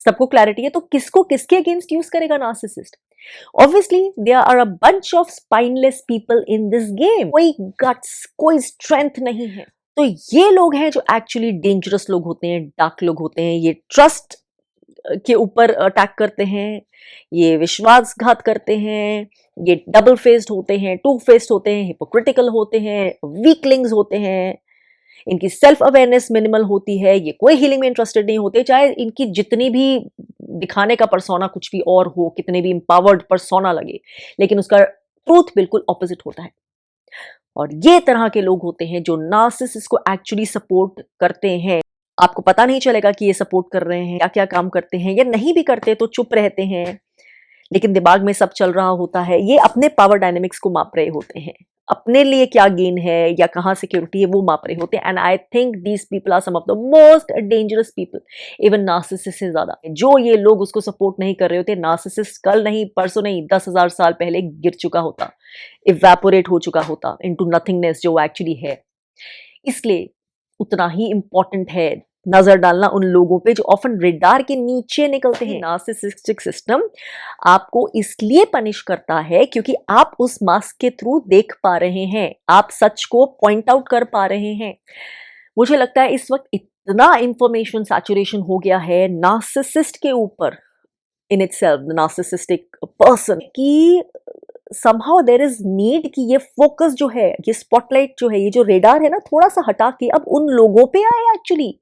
सबको क्लैरिटी है, तो किसको किसके अगेंस्ट यूज करेगा narcissist? Obviously there are a bunch of spineless people in this game. कोई गट्स, कोई स्ट्रेंथ नहीं है। तो ये लोग हैं जो एक्चुअली डेंजरस लोग होते हैं, डार्क लोग होते हैं। ये ट्रस्ट के ऊपर अटैक करते हैं, ये विश्वासघात करते हैं, ये डबल फेस्ड होते हैं, टू फेस्ड होते हैं, हिपोक्रिटिकल होते हैं, वीकलिंग्स होते हैं, इनकी सेल्फ अवेयरनेस मिनिमल होती है, ये कोई हीलिंग में इंटरेस्टेड नहीं होते, चाहे इनकी जितनी भी दिखाने का परसोना कुछ भी और हो, कितने भी एम्पावर्ड परसोना लगे, लेकिन उसका ट्रूथ बिल्कुल ऑपोजिट होता है। और ये तरह के लोग होते हैं जो नार्सिसिस्ट को एक्चुअली सपोर्ट करते हैं। आपको पता नहीं चलेगा कि ये सपोर्ट कर रहे हैं, क्या क्या काम करते हैं, या नहीं भी करते तो चुप रहते हैं, लेकिन दिमाग में सब चल रहा होता है। ये अपने पावर डायनेमिक्स को माप रहे होते हैं, अपने लिए क्या गेन है या कहाँ सिक्योरिटी है वो माप रहे होते हैं। And I think these people are some of the most dangerous people, even narcissist से ज्यादा। जो ये लोग उसको सपोर्ट नहीं कर रहे होते, नार्सिसिस्ट कल नहीं, परसों नहीं, 10,000 साल पहले गिर चुका होता, इवेपोरेट हो चुका होता इनटू नथिंगनेस जो एक्चुअली है। इसलिए उतना ही इंपॉर्टेंट है नजर डालना उन लोगों पे जो ऑफन रेडार के नीचे निकलते हैं। नार्सिसिस्टिक सिस्टम आपको इसलिए पनिश करता है क्योंकि आप उस मास्क के थ्रू देख पा रहे हैं, आप सच को पॉइंट आउट कर पा रहे हैं। मुझे लगता है इस वक्त इतना इंफॉर्मेशन सैचुरेशन हो गया है नार्सिसिस्ट के ऊपर, in itself the narcissistic person, कि somehow there is need कि ये फोकस जो है, ये स्पॉटलाइट जो है, ये जो रेडार है ना, थोड़ा सा हटा के अब उन लोगों पे आए एक्चुअली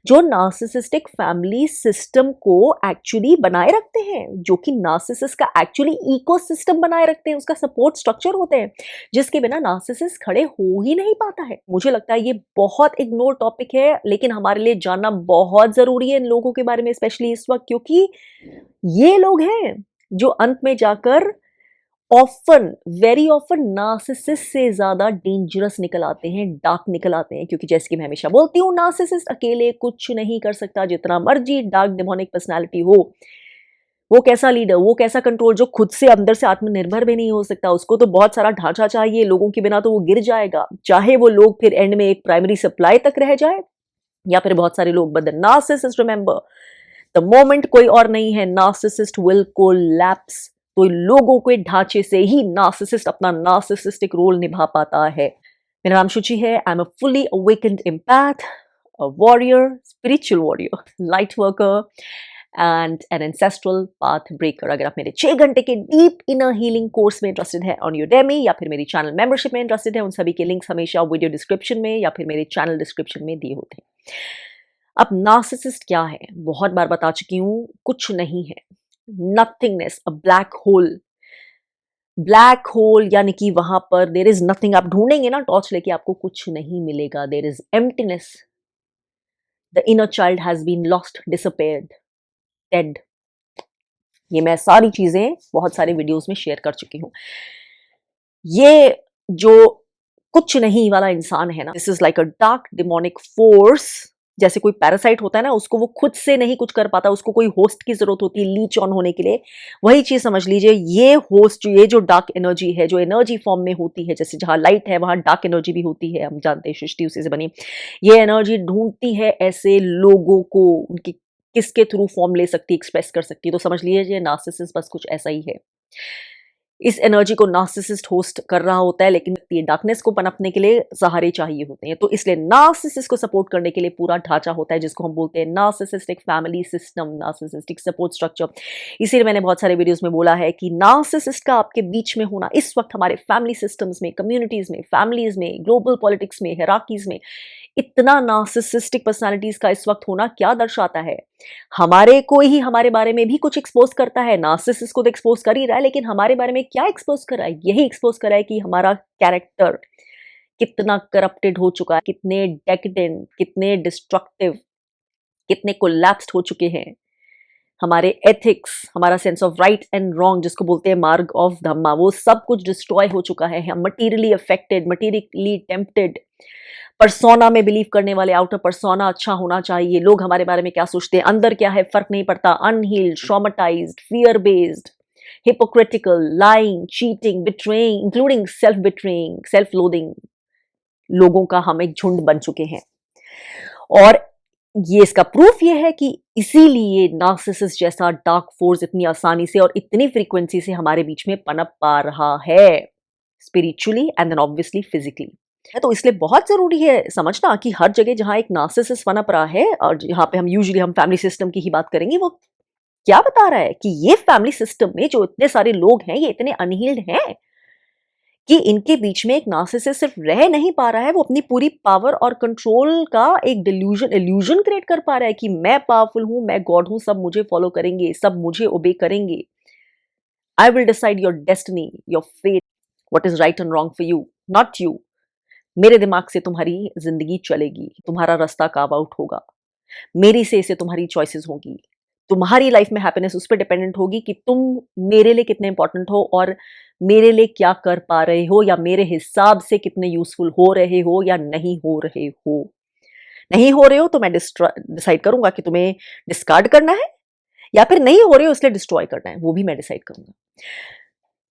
जो नार्सिसिस्टिक फैमिली सिस्टम को एक्चुअली बनाए रखते हैं, जो कि नार्सिसिस्ट का एक्चुअली इकोसिस्टम बनाए रखते हैं, उसका सपोर्ट स्ट्रक्चर होते हैं, जिसके बिना नार्सिसिस्ट खड़े हो ही नहीं पाता है। मुझे लगता है ये बहुत इग्नोर टॉपिक है, लेकिन हमारे लिए जानना बहुत जरूरी है इन लोगों के बारे में, स्पेशली इस वक्त, क्योंकि ये लोग हैं जो अंत में जाकर ऑफन, वेरी ऑफन नार्सिसिस्ट से ज्यादा डेंजरस निकल आते हैं, डार्क निकल आते हैं। क्योंकि जैसे कि मैं हमेशा बोलती हूँ, नार्सिसिस्ट अकेले कुछ नहीं कर सकता, जितना मर्जी डार्क डेमोनिक पर्सनालिटी हो, वो कैसा लीडर, वो कैसा कंट्रोल, जो खुद से अंदर से आत्मनिर्भर भी नहीं हो सकता, उसको तो बहुत सारा ढांचा चाहिए, लोगों के बिना तो वो गिर जाएगा, चाहे वो लोग फिर एंड में एक प्राइमरी सप्लाई तक रह जाए या फिर बहुत सारे लोग। But the narcissist, remember, the moment कोई और नहीं है, नार्सिसिस्ट विल कोलैप्स। तो लोगों के ढांचे से ही नार्सिसिस्ट अपना नार्सिसिस्टिक रोल निभा पाता है। मेरा नाम शुचि है, I am a fully awakened empath, a warrior, spiritual warrior, light worker and an ancestral path breaker. अगर आप मेरे 6 घंटे के डीप इनर हीलिंग कोर्स में इंटरेस्टेड है ऑन यूडेमी, या फिर मेरी चैनल मेंबरशिप में इंटरेस्टेड है, उन सभी के लिंक्स हमेशा वीडियो डिस्क्रिप्शन में या फिर मेरे चैनल डिस्क्रिप्शन में दिए होते हैं। अब नार्सिसिस्ट क्या है, बहुत बार बता चुकी हूं, कुछ नहीं है, नथिंगनेस, अ ब्लैक होल। ब्लैक होल यानी कि वहां पर देर इज नथिंग। आप ढूंढेंगे ना टॉर्च लेके, आपको कुछ नहीं मिलेगा, there is emptiness, the inner child has been lost, disappeared, dead. ये मैं सारी चीजें बहुत सारे वीडियोस में शेयर कर चुकी हूं। ये जो कुछ नहीं वाला इंसान है ना, this is like a dark demonic force. जैसे कोई पैरासाइट होता है ना, उसको वो खुद से नहीं कुछ कर पाता, उसको कोई होस्ट की जरूरत होती है लीच ऑन होने के लिए। वही चीज समझ लीजिए, ये होस्ट, ये जो डार्क एनर्जी है, जो एनर्जी फॉर्म में होती है, जैसे जहां लाइट है वहां डार्क एनर्जी भी होती है, हम जानते हैं, सृष्टि उसी से बनी। ये एनर्जी ढूंढती है ऐसे लोगों को, उनकी किसके थ्रू फॉर्म ले सकती है, एक्सप्रेस कर सकती है। तो समझ लीजिए नार्सिसिस्ट बस कुछ ऐसा ही है। इस एनर्जी को नार्सिसिस्ट होस्ट कर रहा होता है, लेकिन ये डार्कनेस को पनपने के लिए सहारे चाहिए होते हैं। तो इसलिए नार्सिसिस्ट को सपोर्ट करने के लिए पूरा ढांचा होता है, जिसको हम बोलते हैं narcissistic family system, narcissistic support structure. इसीलिए मैंने बहुत सारे वीडियोस में बोला है कि नार्सिसिस्ट का आपके बीच में होना इस वक्त हमारे फैमिली सिस्टम्स में, कम्युनिटीज में, फैमिलीज में, ग्लोबल पॉलिटिक्स में, हेराकीज में इतना नार्सिसिस्टिक पर्सनालिटीज का इस वक्त होना क्या दर्शाता है? हमारे को ही हमारे बारे में भी कुछ एक्सपोज करता है। नार्सिसिस्ट को तो एक्सपोज कर ही रहा है, लेकिन हमारे बारे में क्या एक्सपोज कर रहा है? यही एक्सपोज कर रहा है कि हमारा कैरेक्टर कितना करप्टेड हो चुका है, कितने डेकेडेंट, कितने डिस्ट्रक्टिव, कितने कोलैप्स्ड हो चुके हैं। हमारे एथिक्स, हमारा sense of right and wrong, जिसको बोलते हैं मार्ग ऑफ धम्मा, वो सब कुछ डिस्ट्रॉय हो चुका है। हम materially affected, materially tempted, persona में बिलीव करने वाले, आउटर परसोना अच्छा होना चाहिए, लोग हमारे बारे में क्या सोचते हैं, अंदर क्या है फर्क नहीं पड़ता, unhealed, traumatised, fear based, hypocritical, lying, cheating, betraying, including self betraying, self loathing लोगों का हम एक झुंड बन चुके हैं। और ये इसका प्रूफ ये है कि इसीलिए नार्सिसिस्ट जैसा डार्क फोर्स इतनी आसानी से और इतनी फ्रीक्वेंसी से हमारे बीच में पनप पा रहा है, spiritually and then obviously physically. तो इसलिए बहुत जरूरी है समझना कि हर जगह जहां एक नार्सिसिस्ट पनप रहा है, और जहां पे हम फैमिली सिस्टम की ही बात करेंगे, वो क्या बता रहा है कि ये फैमिली सिस्टम में जो इतने सारे लोग हैं, ये इतने अनहील्ड हैं कि इनके बीच में एक नार्सिसिस्ट सिर्फ रह नहीं पा रहा है, वो अपनी पूरी पावर और कंट्रोल का एक इल्यूजन क्रिएट कर पा रहा है कि मैं पावरफुल हूं, मैं गॉड हूं, सब मुझे फॉलो करेंगे, सब मुझे ओबे करेंगे। I will decide your destiny, your fate, what is right and wrong for you, not you. मेरे दिमाग से तुम्हारी जिंदगी चलेगी, तुम्हारा रास्ता कार्व आउट होगा, मेरी से तुम्हारी चॉइसेस होगी, तुम्हारी लाइफ में हैप्पीनेस उस पर डिपेंडेंट होगी कि तुम मेरे लिए कितने इंपॉर्टेंट हो और मेरे लिए क्या कर पा रहे हो, या मेरे हिसाब से कितने यूजफुल हो रहे हो या नहीं हो रहे हो। नहीं हो रहे हो तो मैं डिसाइड करूंगा कि तुम्हें डिस्कार्ड करना है, या फिर नहीं हो रहे हो इसलिए डिस्ट्रॉय करना है, वो भी मैं डिसाइड करूंगा।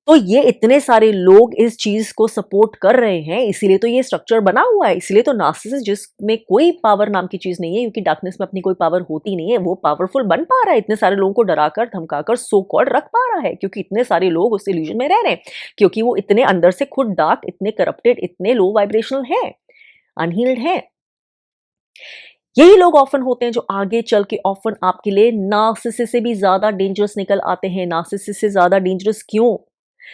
तो ये इतने सारे लोग इस चीज को सपोर्ट कर रहे हैं, इसीलिए तो ये स्ट्रक्चर बना हुआ है। इसीलिए तो नार्सिसिस्ट, जिसमें कोई पावर नाम की चीज नहीं है, क्योंकि डार्कनेस में अपनी कोई पावर होती नहीं है, वो पावरफुल बन पा रहा है, इतने सारे लोगों को डराकर धमकाकर सो कॉल्ड रख पा रहा है, क्योंकि इतने सारे लोग उस इल्यूजन में रह रहे हैं, क्योंकि वो इतने अंदर से खुद डार्क, इतने करप्टेड, इतने लो वाइब्रेशनल है, अनहील्ड है। यही लोग ऑफन होते हैं जो आगे चल के ऑफन आपके लिए नार्सिसिस्ट से भी ज्यादा डेंजरस निकल आते हैं। नार्सिसिस्ट से ज्यादा डेंजरस क्यों?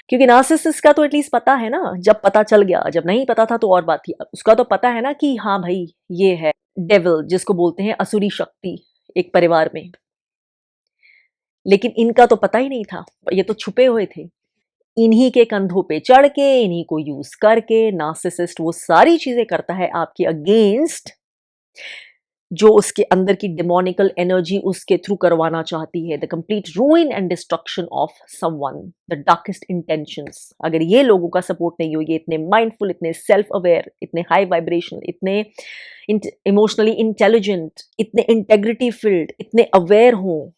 क्योंकि नार्सिसिस्ट का तो एटलीस्ट पता है ना, जब पता चल गया, जब नहीं पता था तो और बात थी, उसका तो पता है ना कि हाँ भाई ये है डेविल, जिसको बोलते हैं असुरी शक्ति एक परिवार में। लेकिन इनका तो पता ही नहीं था, ये तो छुपे हुए थे। इन्हीं के कंधों पे चढ़ के, इन्हीं को यूज करके नार्सिसिस्ट वो सारी चीजें करता है आपके अगेंस्ट, जो उसके अंदर की डिमोनिकल एनर्जी उसके थ्रू करवाना चाहती है। The complete रूइन and destruction of someone, the darkest intentions. अगर ये लोगों का सपोर्ट नहीं हो, ये इतने माइंडफुल, इतने सेल्फ अवेयर, इतने हाई वाइब्रेशनल, इतने इमोशनली इंटेलिजेंट, इतने इंटेग्रिटी फील्ड, इतने अवेयर हों,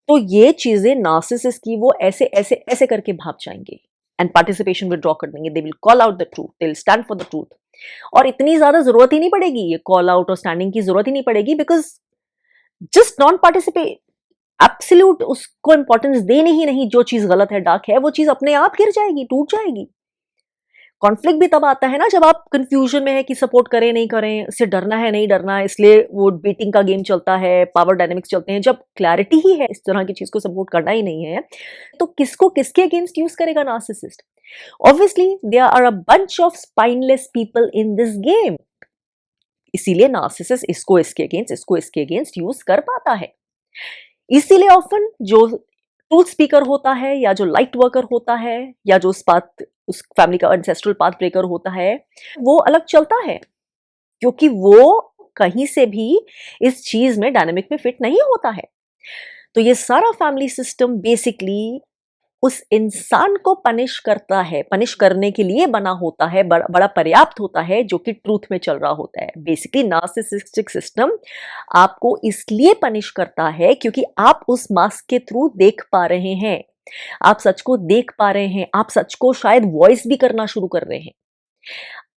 तो ये चीजें नार्सिसिस्ट की वो ऐसे ऐसे ऐसे करके भाग जाएंगे एंड पार्टिसिपेशन विड्रॉ कर देंगे। They will call out the truth, they will stand for the truth. और इतनी ज्यादा जरूरत ही नहीं पड़ेगी, ये कॉल आउट और स्टैंडिंग की जरूरत ही नहीं पड़ेगी, because just non participate, absolute उसको इंपॉर्टेंस देने ही नहीं। जो चीज गलत है, डार्क है, वो चीज अपने आप गिर जाएगी, टूट जाएगी। कॉन्फ्लिक्ट भी तब आता है ना जब आप कंफ्यूजन में है कि सपोर्ट करें नहीं करें, इससे डरना है नहीं डरना है, इसलिए वो बेटिंग का गेम चलता है, पावर डायनेमिक्स चलते हैं। जब क्लैरिटी ही है इस तरह की चीज को सपोर्ट करना ही नहीं है, तो किसको किसके अगेंस्ट यूज करेगा narcissist? Obviously there are a bunch of spineless people in this game. इसीलिए नार्सिसिस्ट इसको इसके अगेंस्ट यूज कर पाता है। इसीलिए ऑफन जो ट्रूथ स्पीकर होता है, या जो लाइट वर्कर होता है, या जो उस फैमिली का एंसेस्ट्रल पाथ ब्रेकर होता है, वो अलग चलता है, क्योंकि वो कहीं से भी इस चीज में डायनामिक में फिट नहीं होता है। तो ये सारा फैमिली सिस्टम बेसिकली उस इंसान को पनिश करता है, पनिश करने के लिए बना होता है, बड़ा पर्याप्त होता है, जो कि ट्रूथ में चल रहा होता है। बेसिकली नार्सिसिस्टिक सिस्टम आपको इसलिए पनिश करता है क्योंकि आप उस मास्क के थ्रू देख पा रहे हैं, आप सच को देख पा रहे हैं, आप सच को शायद वॉइस भी करना शुरू कर रहे हैं।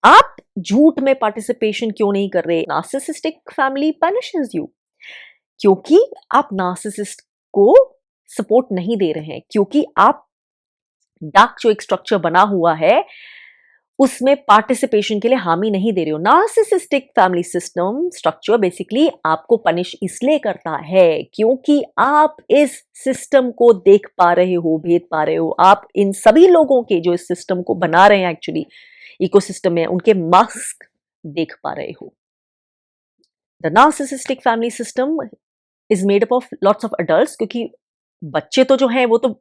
आप झूठ में पार्टिसिपेशन क्यों नहीं कर रहे? नार्सिसिस्टिक फैमिली पनिशेस यू क्योंकि आप नार्सिसिस्ट को सपोर्ट नहीं दे रहे हैं, क्योंकि आप डार्क जो एक स्ट्रक्चर बना हुआ है उसमें पार्टिसिपेशन के लिए हामी नहीं दे रहे हो। Narcissistic family system structure basically आपको पनिश इसलिए करता है क्योंकि आप इस सिस्टम को देख पा रहे हो, भेद पा रहे हो। आप इन सभी लोगों के जो इस सिस्टम को बना रहे हैं, एक्चुअली इकोसिस्टम में, उनके मास्क देख पा रहे हो। The narcissistic family system is made up of lots of adults, क्योंकि बच्चे तो जो हैं वो तो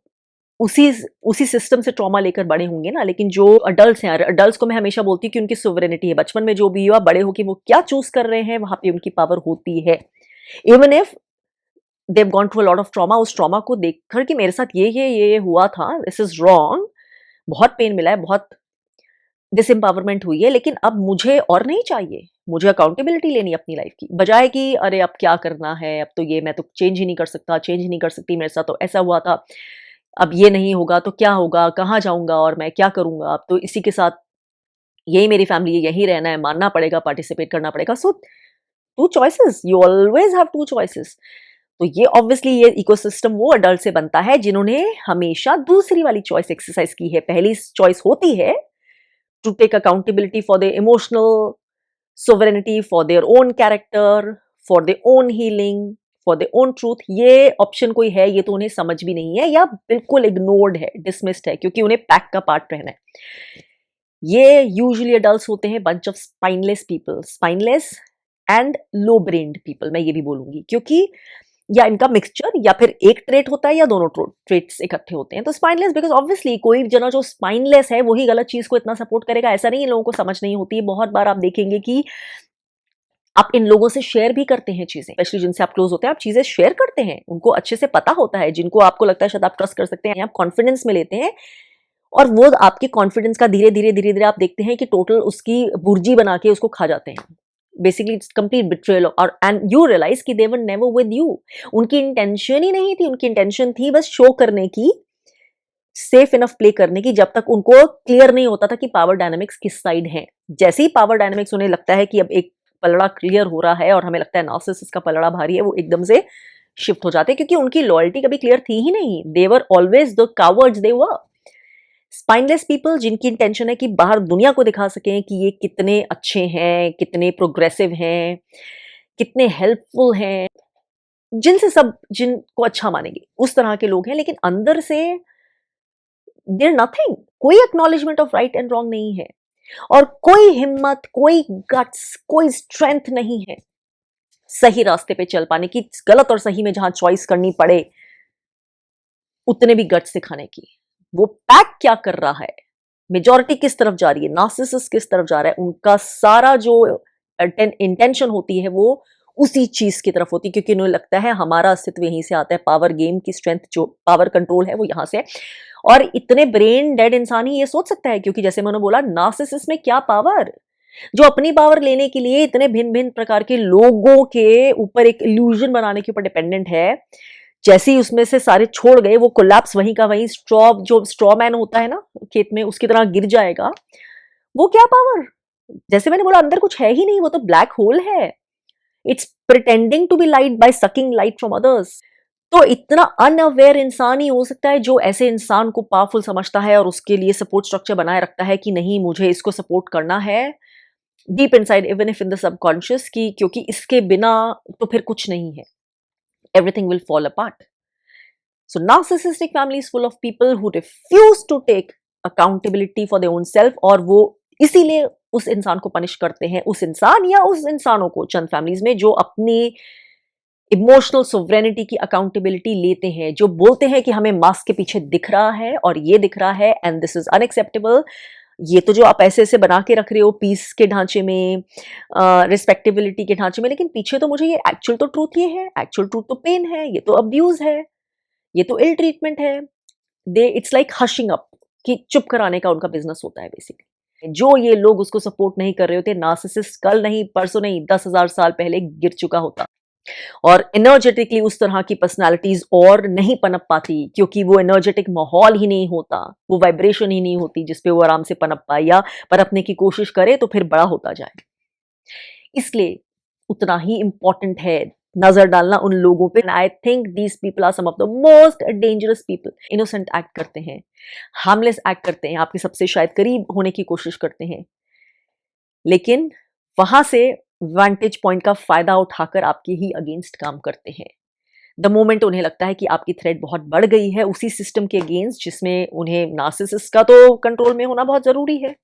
उसी सिस्टम से ट्रॉमा लेकर बड़े होंगे ना। लेकिन जो अडल्ट्स हैं, अडल्ट्स को मैं हमेशा बोलती हूँ कि उनकी सोवरेनिटी है। बचपन में जो भी हुआ, बड़े होकर वो क्या चूज कर रहे हैं, वहां पे उनकी पावर होती है। Even if they have gone through a lot of trauma, उस ट्रॉमा को देखकर कि मेरे साथ ये हुआ था, दिस इज रॉन्ग, बहुत पेन मिला है, बहुत डिसएम्पावरमेंट हुई है, लेकिन अब मुझे और नहीं चाहिए, मुझे अकाउंटेबिलिटी लेनी है अपनी लाइफ की, बजाय कि अरे अब क्या करना है, अब तो ये मैं तो चेंज ही नहीं कर सकता, चेंज ही नहीं कर सकती, मेरे साथ तो ऐसा हुआ था, अब ये नहीं होगा तो क्या होगा, कहाँ जाऊंगा और मैं क्या करूंगा, अब तो इसी के साथ यही मेरी फैमिली है, यही रहना है, मानना पड़ेगा, पार्टिसिपेट करना पड़ेगा। So two choices, you always have two choices. तो ये ऑब्वियसली ये इकोसिस्टम वो अडल्ट से बनता है जिन्होंने हमेशा दूसरी वाली चॉइस एक्सरसाइज की है। पहली चॉइस होती है to take accountability for the emotional sovereignty, for their own character, for their own healing, for their own truth. ये ऑप्शन कोई है, ये तो उन्हें समझ भी नहीं है या बिल्कुल इग्नोर्ड है, डिसमिस्ड है, क्योंकि उन्हें पैक का पार्ट रहना है। ये यूजुअली अडल्ट्स होते हैं bunch of spineless people, spineless and low brand people, मैं ये भी बोलूंगी, क्योंकि या इनका मिक्सचर या फिर एक ट्रेट होता है या दोनों ट्रेट्स इकट्ठे होते हैं। तो स्पाइनलेस बिकॉज ऑब्वियसली कोई जना जो स्पाइनलेस है वही गलत चीज को इतना सपोर्ट करेगा, ऐसा नहीं है लोगों को समझ नहीं होती है। बहुत बार आप देखेंगे कि आप इन लोगों से शेयर भी करते हैं चीजें, स्पेशली जिनसे आप क्लोज होते हैं, आप चीजें शेयर करते हैं, उनको अच्छे से पता होता है, जिनको आपको लगता है शायद आप ट्रस्ट कर सकते हैं, आप कॉन्फिडेंस में लेते हैं, और वो आपके कॉन्फिडेंस का धीरे धीरे धीरे धीरे आप देखते हैं कि टोटल उसकी बुर्जी बना के उसको खा जाते हैं। बेसिकली इट्स कंप्लीट बिट्रेयल, और एंड यू रियलाइज कि दे वर नेवर विद यू। उनकी इंटेंशन ही नहीं थी, उनकी इंटेंशन थी बस शो करने की, सेफ इनफ प्ले करने की, जब तक उनको क्लियर नहीं होता था कि पावर डायनामिक्स किस साइड है। जैसे ही पावर डायनामिक्स उन्हें लगता है कि अब एक पलड़ा क्लियर हो रहा है और हमें लगता है नार्सिसिस्ट का पलड़ा भारी है, वो एकदम से शिफ्ट हो जाते हैं, क्योंकि उनकी लॉयल्टी कभी क्लियर थी ही नहीं। They were always the cowards they were. Spineless people जिनकी इंटेंशन है कि बाहर दुनिया को दिखा सकें कि ये कितने अच्छे हैं, कितने प्रोग्रेसिव हैं, कितने हेल्पफुल हैं, जिनको अच्छा मानेंगे, उस तरह के लोग हैं, लेकिन अंदर से देयर नथिंग, कोई acknowledgement of right and wrong नहीं है, और कोई हिम्मत, कोई गट्स, कोई स्ट्रेंथ नहीं है सही रास्ते पे चल पाने की। गलत और सही में जहां चॉइस करनी पड़े उतने भी गट्स दिखाने की। वो पैक क्या कर रहा है, मेजॉरिटी किस तरफ जा रही है, नार्सिसिस्ट किस तरफ जा रहा है, उनका सारा जो इंटेंशन होती है वो उसी चीज की तरफ होती है, क्योंकि उन्हें लगता है हमारा अस्तित्व यहीं से आता है, पावर गेम की स्ट्रेंथ, जो पावर कंट्रोल है वो यहां से है। और इतने ब्रेन डेड इंसान ही ये सोच सकता है, क्योंकि जैसे मैंने बोला नार्सिसिस्ट में क्या पावर, जो अपनी पावर लेने के लिए इतने भिन्न भिन्न प्रकार के लोगों के ऊपर एक इल्यूजन बनाने के ऊपर डिपेंडेंट है। जैसे ही उसमें से सारे छोड़ गए, वो कोलैप्स वहीं का वहीं, जो स्ट्रॉ मैन होता है ना खेत में, उसकी तरह गिर जाएगा। वो क्या पावर, जैसे मैंने बोला अंदर कुछ है ही नहीं, वो तो ब्लैक होल है। It's pretending to be light by sucking light from others. तो इतना अनअवेयर इंसान ही हो सकता है जो ऐसे इंसान को पावरफुल समझता है और उसके लिए सपोर्ट स्ट्रक्चर बनाए रखता है कि नहीं मुझे इसको सपोर्ट करना है deep inside, even if in the subconscious, की क्योंकि इसके बिना तो फिर कुछ नहीं है, everything will fall apart. So narcissistic family is full of people who refuse to take accountability for their own self, और वो इसीलिए उस इंसान को पनिश करते हैं, उस इंसान या उस इंसानों को, चंद फैमिलीज में, जो अपनी इमोशनल सोवरेनिटी की अकाउंटेबिलिटी लेते हैं, जो बोलते हैं कि हमें मास्क के पीछे दिख रहा है और ये दिख रहा है एंड दिस इज अनएक्सेप्टेबल। ये तो जो आप ऐसे ऐसे बना के रख रहे हो पीस के ढांचे में, रिस्पेक्टेबिलिटी के ढांचे में, लेकिन पीछे तो मुझे ये एक्चुअल तो ट्रूथ ये है, एक्चुअल ट्रूथ तो पेन है, ये तो अब्यूज है, ये तो इल ट्रीटमेंट है। दे इट्स लाइक हशिंग अप, कि चुप कराने का उनका बिजनेस होता है बेसिकली। जो ये लोग उसको सपोर्ट नहीं कर रहे होते, नार्सिसिस्ट कल नहीं परसों नहीं 10,000 साल पहले गिर चुका होता, और एनर्जेटिकली उस तरह की पर्सनालिटीज और नहीं पनप पाती, क्योंकि वो एनर्जेटिक माहौल ही नहीं होता, वो वाइब्रेशन ही नहीं होती जिसपे वो आराम से पनप पाए, या पनपने की कोशिश करे तो फिर बड़ा होता जाए। इसलिए उतना ही इंपॉर्टेंट है नजर डालना उन लोगों पे। I think these people are some of the most dangerous people. Innocent act करते हैं, हार्मलेस एक्ट करते हैं, आपके सबसे शायद करीब होने की कोशिश करते हैं, लेकिन वहां से वांटेज पॉइंट का फायदा उठाकर आपके ही अगेंस्ट काम करते हैं। द मोमेंट उन्हें लगता है कि आपकी थ्रेट बहुत बढ़ गई है उसी सिस्टम के अगेंस्ट जिसमें उन्हें नार्सिसिस्ट का तो कंट्रोल में होना बहुत जरूरी है,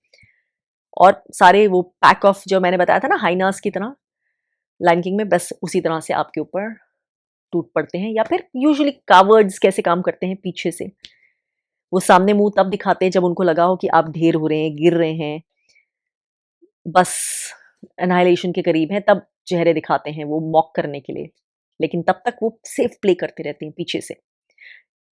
और सारे वो पैक ऑफ जो मैंने बताया था ना हाइनास की तरह लायन किंग में, बस उसी तरह से आपके ऊपर टूट पड़ते हैं। या फिर यूजुअली कावर्ड्स कैसे काम करते हैं, पीछे से वो सामने मुंह तब दिखाते हैं जब उनको लगा हो कि आप ढेर हो रहे हैं, गिर रहे हैं, बस एनाइलेशन के करीब हैं, तब चेहरे दिखाते हैं वो मॉक करने के लिए, लेकिन तब तक वो सेफ प्ले करते रहते हैं पीछे से,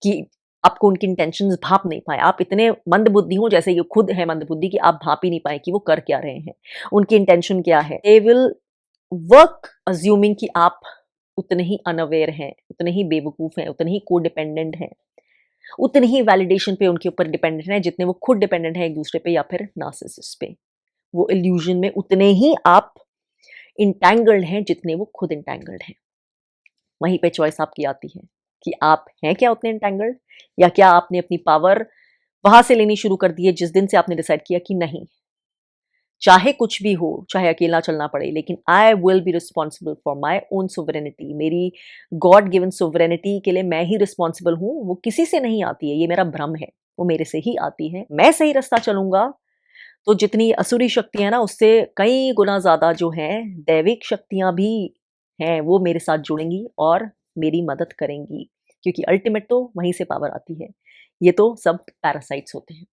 कि आपको उनकी इंटेंशंस भाप नहीं पाए। आप इतने मंदबुद्धि हो, जैसे ये खुद है मंदबुद्धि, कि आप भाप ही नहीं पाए कि वो कर क्या रहे हैं, उनकी इंटेंशन क्या है। दे विल वर्क अज्यूमिंग कि आप उतने ही अनअवेयर हैं, उतने ही बेवकूफ हैं, उतने ही को डिपेंडेंट हैं, उतनी ही वैलिडेशन पे उनके ऊपर डिपेंडेंट है जितने वो खुद डिपेंडेंट है एक दूसरे पे या फिर नार्सिसिस्ट पे। वो इल्यूजन में उतने ही आप इंटैंगल्ड हैं जितने वो खुद इंटैंगल्ड हैं। वहीं पे चॉइस आपकी आती है कि आप हैं क्या उतने इंटैंगल्ड, या क्या आपने अपनी पावर वहां से लेनी शुरू कर दी है जिस दिन से आपने डिसाइड किया कि नहीं, चाहे कुछ भी हो, चाहे अकेला चलना पड़े, लेकिन I will be responsible for my own sovereignty. मेरी गॉड गिवन सोवरेनिटी के लिए मैं ही रिस्पॉन्सिबल हूँ, वो किसी से नहीं आती है, ये मेरा भ्रम है, वो मेरे से ही आती है। मैं सही रास्ता चलूंगा तो जितनी असुरी शक्तियां हैं ना, उससे कई गुना ज्यादा जो हैं दैविक शक्तियां भी हैं, वो मेरे साथ जुड़ेंगी और मेरी मदद करेंगी, क्योंकि अल्टीमेट तो वहीं से पावर आती है। ये तो सब पैरासाइट्स होते हैं।